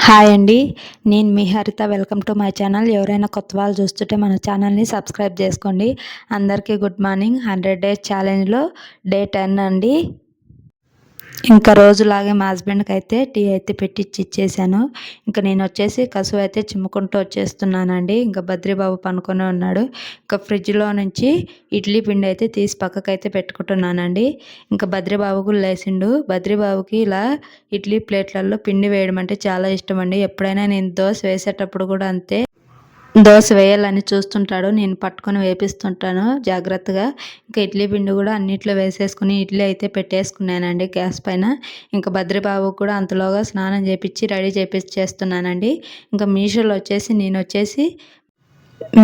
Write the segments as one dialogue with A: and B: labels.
A: Hi అండి. నేను మీ హరిత. Welcome to my channel. ఎవరైనా కొత్త వాళ్ళు చూస్తుంటే మన ఛానల్ని సబ్స్క్రైబ్ చేసుకోండి. అందరికీ గుడ్ మార్నింగ్. 100 డేస్ ఛాలెంజ్లో డే 10 అండి. ఇంకా రోజులాగే మా హస్బెండ్కి అయితే టీ అయితే పెట్టించి ఇచ్చేసాను. ఇంకా నేను వచ్చేసి కసువు అయితే చిమ్ముకుంటూ వచ్చేస్తున్నానండి. ఇంకా బద్రీబాబు పనుకొని ఉన్నాడు. ఇంకా ఫ్రిడ్జ్లో నుంచి ఇడ్లీ పిండి అయితే తీసి పక్కకైతే పెట్టుకుంటున్నానండి. ఇంకా బద్రీబాబు కూడా లేచిండు. బద్రీబాబుకి ఇలా ఇడ్లీ ప్లేట్లలో పిండి వేయడం అంటే చాలా ఇష్టం అండి. ఎప్పుడైనా నేను దోశ వేసేటప్పుడు కూడా అంతే, దోశ వేయాలని చూస్తుంటాడు. నేను పట్టుకొని వేపిస్తుంటాను జాగ్రత్తగా. ఇంకా ఇడ్లీ పిండి కూడా అన్నిట్లో వేసేసుకుని ఇడ్లీ అయితే పెట్టేసుకున్నానండి గ్యాస్ పైన. ఇంకా బద్రీబాబు కూడా అంతలోగా స్నానం చేపించి రెడీ చేస్తున్నానండి. ఇంకా మీషోలో వచ్చేసి నేను వచ్చేసి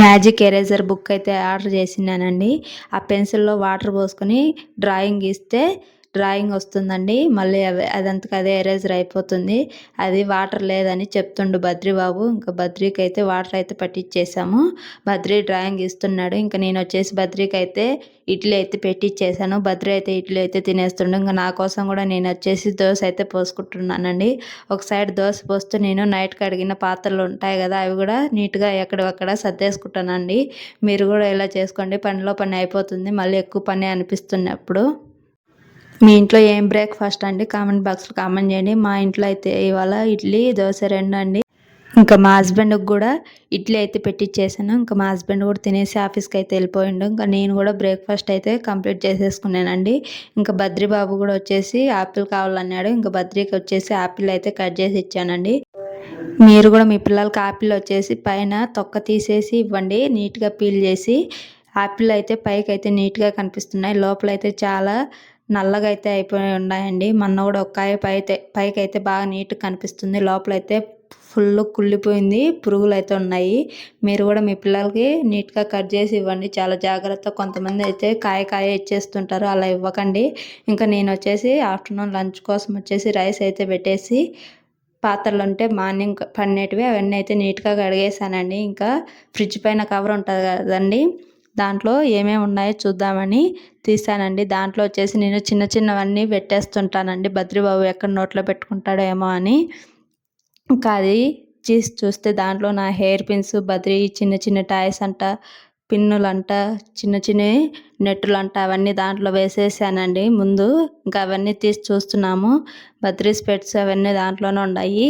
A: మ్యాజిక్ ఎరేజర్ బుక్ అయితే ఆర్డర్ చేసినానండి. ఆ పెన్సిల్లో వాటర్ పోసుకొని డ్రాయింగ్ గీస్తే డ్రాయింగ్ వస్తుందండి. మళ్ళీ అదంతకు అదే ఎరేజర్ అయిపోతుంది. అది వాటర్ లేదని చెప్తుండు బద్రీబాబు. ఇంకా బద్రీకి అయితే వాటర్ అయితే పట్టించేసాము. బద్రీ డ్రాయింగ్ ఇస్తున్నాడు. ఇంకా నేను వచ్చేసి బద్రీకి అయితే ఇడ్లీ అయితే పెట్టించేసాను. బద్రీ అయితే ఇడ్లీ అయితే తినేస్తుండు. ఇంకా నా కోసం కూడా నేను వచ్చేసి దోశ అయితే పోసుకుంటున్నానండి. ఒక సైడ్ దోశ పోస్తూ నేను నైట్ కడిగిన పాత్రలు ఉంటాయి కదా, అవి కూడా నీట్గా ఎక్కడక్కడ సర్దేసుకుంటానండి. మీరు కూడా ఇలా చేసుకోండి. పనిలో పని అయిపోతుంది. మళ్ళీ ఎక్కువ పని అనిపిస్తున్నప్పుడు. మీ ఇంట్లో ఏం బ్రేక్ఫాస్ట్ అండి? కామెంట్ బాక్స్లో కామెంట్ చేయండి. మా ఇంట్లో అయితే ఇవాళ ఇడ్లీ దోశ 2 అండి. ఇంకా మా హస్బెండ్కి కూడా ఇడ్లీ అయితే పెట్టించేసాను. ఇంకా మా హస్బెండ్ కూడా తినేసి ఆఫీస్కి అయితే వెళ్ళిపోయిండు. ఇంకా నేను కూడా బ్రేక్ఫాస్ట్ అయితే కంప్లీట్ చేసేసుకున్నానండి. ఇంకా బద్రీబాబు కూడా వచ్చేసి యాపిల్ కావాలన్నాడు. ఇంకా బద్రీకి వచ్చేసి యాపిల్ అయితే కట్ చేసి ఇచ్చానండి. మీరు కూడా మీ పిల్లలకి యాపిల్ వచ్చేసి పైన తొక్క తీసేసి ఇవ్వండి, నీట్గా పీల్ చేసి. యాపిల్ అయితే పైకి అయితే నీట్గా కనిపిస్తున్నాయి, లోపలైతే చాలా నల్లగా అయితే అయిపోయి ఉన్నాయండి. మొన్న కూడా ఒక కాయ పైకి అయితే బాగా నీట్గా కనిపిస్తుంది, లోపలైతే ఫుల్ కుళ్ళిపోయింది, పురుగులు అయితే ఉన్నాయి. మీరు కూడా మీ పిల్లలకి నీట్గా కట్ చేసి ఇవ్వండి, చాలా జాగ్రత్త. కొంతమంది అయితే కాయ ఇచ్చేస్తుంటారు, అలా ఇవ్వకండి. ఇంకా నేను వచ్చేసి ఆఫ్టర్నూన్ లంచ్ కోసం వచ్చేసి రైస్ అయితే పెట్టేసి పాత్రలు ఉంటే మార్నింగ్ పడినవి అవన్నీ అయితే నీట్గా కడిగేసానండి. ఇంకా ఫ్రిడ్జ్ పైన కవర్ ఉంటుంది కదండి, దాంట్లో ఏమేమి ఉన్నాయో చూద్దామని తీసానండి. దాంట్లో వచ్చేసి నేను చిన్నవన్నీ పెట్టేస్తుంటానండి, బద్రీబాబు ఎక్కడ నోట్లో పెట్టుకుంటాడో ఏమో అని. ఇంకా అది చూస్తే దాంట్లో నా హెయిర్ పిన్స్, బద్రీ చిన్న టాయ్స్ అంట, పిన్నులంట, చిన్న నెట్టులంట అవన్నీ దాంట్లో వేసేసానండి ముందు. ఇంకా అవన్నీ తీసి చూస్తున్నాము. బద్రీ స్పెట్స్ అవన్నీ దాంట్లోనే ఉన్నాయి.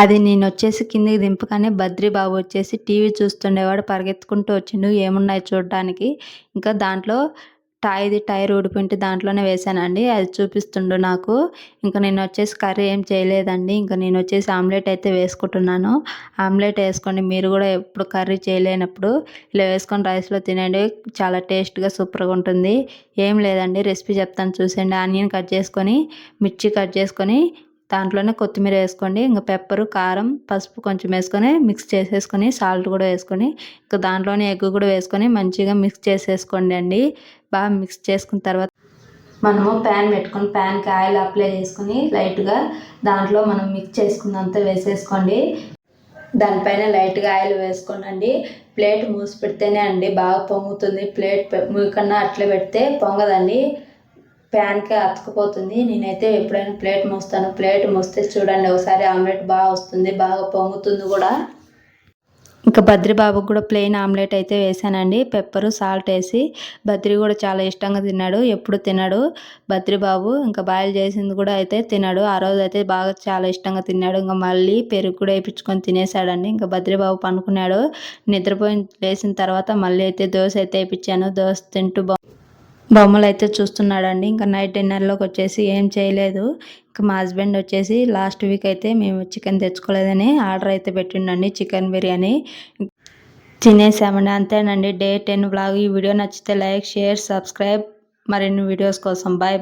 A: అది నేను వచ్చేసి కిందికి దింపగానే బద్రీబాబు వచ్చేసి టీవీ చూస్తుండేవాడు, పరిగెత్తుకుంటూ వచ్చిండు ఏమున్నాయి చూడడానికి. ఇంకా దాంట్లో టైర్ ఊడిపోయింటే దాంట్లోనే వేసానండి, అది చూపిస్తుండు నాకు. ఇంకా నేను వచ్చేసి కర్రీ ఏం చేయలేదండి. ఇంకా నేను వచ్చేసి ఆమ్లెట్ అయితే వేసుకుంటున్నాను. ఆమ్లెట్ వేసుకోండి, మీరు కూడా ఎప్పుడు కర్రీ చేయలేనప్పుడు ఇలా వేసుకొని రైస్లో తినండి, చాలా టేస్ట్గా సూపర్గా ఉంటుంది. ఏం లేదండి, రెసిపీ చెప్తాను చూసండి. ఆనియన్ కట్ చేసుకొని, మిర్చి కట్ చేసుకొని, దాంట్లోనే కొత్తిమీర వేసుకోండి. ఇంకా పెప్పరు, కారం, పసుపు కొంచెం వేసుకొని మిక్స్ చేసేసుకొని, సాల్ట్ కూడా వేసుకొని, ఇంకా దాంట్లోనే ఎగ్ కూడా వేసుకొని మంచిగా మిక్స్ చేసేసుకోండి అండి. బాగా మిక్స్ చేసుకున్న తర్వాత మనము ప్యాన్ పెట్టుకొని ప్యాన్కి ఆయిల్ అప్లై చేసుకొని లైట్గా దాంట్లో మనం మిక్స్ చేసుకున్నంత వేసేసుకోండి. దానిపైన లైట్గా ఆయిల్ వేసుకోండి. ప్లేట్ మూసి పెడితేనే అండి బాగా పొంగుతుంది. ప్లేట్ మూకన్నా అట్లా పెడితే పొంగదండి, ప్యాన్కే అతుకుపోతుంది. నేనైతే ఎప్పుడైనా ప్లేట్ మూస్తాను. ప్లేట్ మూస్తే చూడండి ఒకసారి ఆమ్లెట్ బాగా వస్తుంది, బాగా పొంగుతుంది కూడా. ఇంకా బద్రీబాబుకి కూడా ప్లెయిన్ ఆమ్లెట్ అయితే వేసానండి, పెప్పరు సాల్ట్ వేసి. బద్రీ కూడా చాలా ఇష్టంగా తిన్నాడు, ఎప్పుడు తిన్నాడు బద్రీబాబు. ఇంకా బాయిల్ చేసింది కూడా అయితే తిన్నాడు. ఆ రోజు అయితే బాగా చాలా ఇష్టంగా తిన్నాడు. ఇంకా మళ్ళీ పెరుగు కూడా వేయించుకొని తినేసాడండి. ఇంకా బద్రీబాబు పనుకున్నాడు. నిద్రపోయి లేచిన తర్వాత మళ్ళీ అయితే దోశ అయితే వేయించాను. దోశ తింటూ బొమ్మలు అయితే చూస్తున్నాడండి. ఇంకా నైట్ డిన్నర్లోకి వచ్చేసి ఏం చేయలేదు. ఇంకా మా హస్బెండ్ వచ్చేసి లాస్ట్ వీక్ అయితే మేము చికెన్ తెచ్చుకోలేదని ఆర్డర్ అయితే పెట్టిండండి, చికెన్ బిర్యానీ తినేసామండి. అంతేనండి డే 10 వ్లాగ్. ఈ వీడియో నచ్చితే లైక్, షేర్, సబ్స్క్రైబ్. మరిన్ని వీడియోస్ కోసం బాయ్.